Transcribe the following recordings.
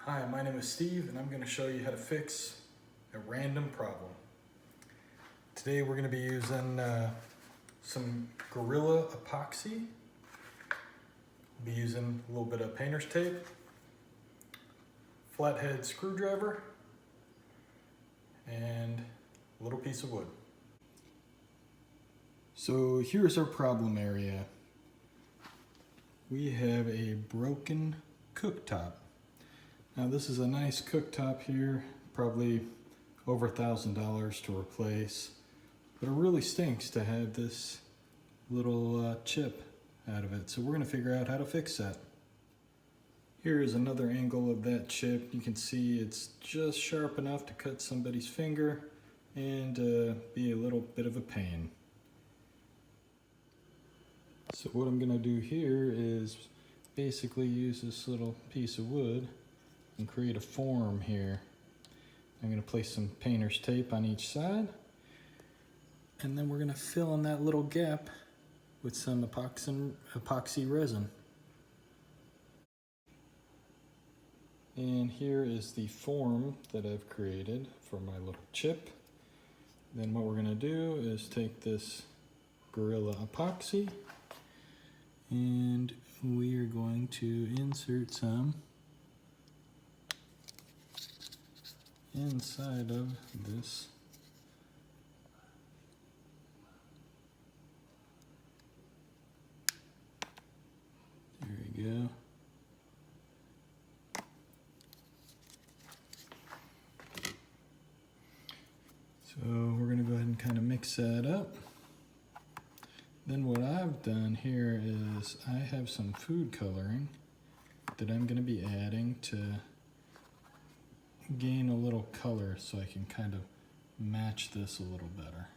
Hi, my name is Steve and I'm going to show you how to fix a random problem. Today we're going to be using some Gorilla epoxy. We'll be using a little bit of painter's tape, flathead screwdriver, and a little piece of wood. So here's our problem area. We have a broken cooktop. Now this is a nice cooktop here, probably over $1,000 to replace, but it really stinks to have this little chip out of it. So we're going to figure out how to fix that. Here is another angle of that chip. You can see it's just sharp enough to cut somebody's finger and be a little bit of a pain. So what I'm going to do here is basically use this little piece of wood and create a form here. I'm going to place some painter's tape on each side, and then we're going to fill in that little gap with some epoxy resin. And here is the form that I've created for my little chip. Then what we're going to do is take this Gorilla epoxy and we are going to insert some inside of this there we go. So we're going to go ahead and kind of mix that up. Then what I've done here is I have some food coloring that I'm going to be adding to gain a little color so I can kind of match this a little better.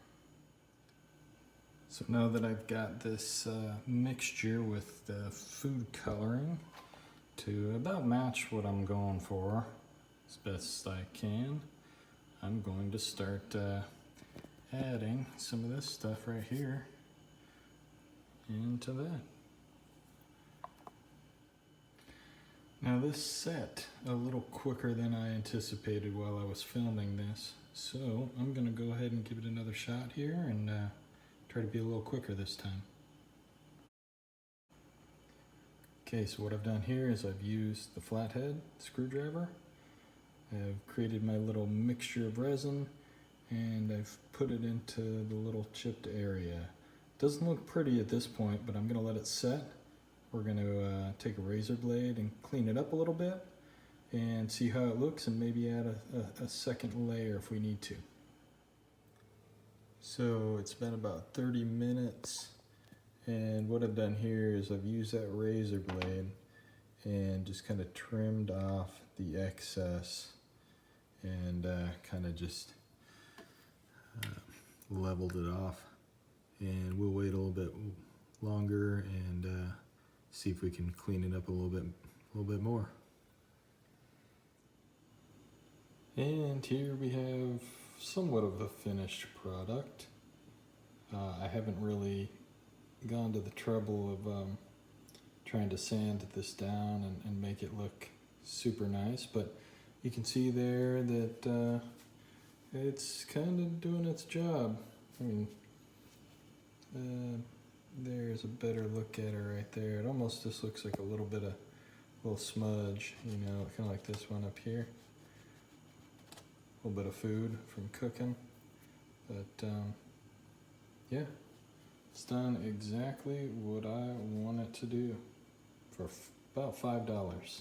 So now that I've got this mixture with the food coloring to about match what I'm going for as best I can, I'm going to start adding some of this stuff right here into that. Now this set a little quicker than I anticipated while I was filming this, so I'm going to go ahead and give it another shot here and try to be a little quicker this time. Okay, so what I've done here is I've used the flathead screwdriver. I've created my little mixture of resin and I've put it into the little chipped area. Doesn't look pretty at this point, but I'm going to let it set. We're going to take a razor blade and clean it up a little bit and see how it looks and maybe add a second layer if we need to. So it's been about 30 minutes and what I've done here is I've used that razor blade and just kind of trimmed off the excess and kind of just leveled it off. And we'll wait a little bit longer and see if we can clean it up a little bit more. And here we have somewhat of a finished product. I haven't really gone to the trouble of trying to sand this down and make it look super nice, but you can see there that it's kind of doing its job. I mean, there's a better look at it right there. It almost just looks like a little smudge, you know, kind of like this one up here. A little bit of food from cooking, but yeah, it's done exactly what I want it to do for about $5.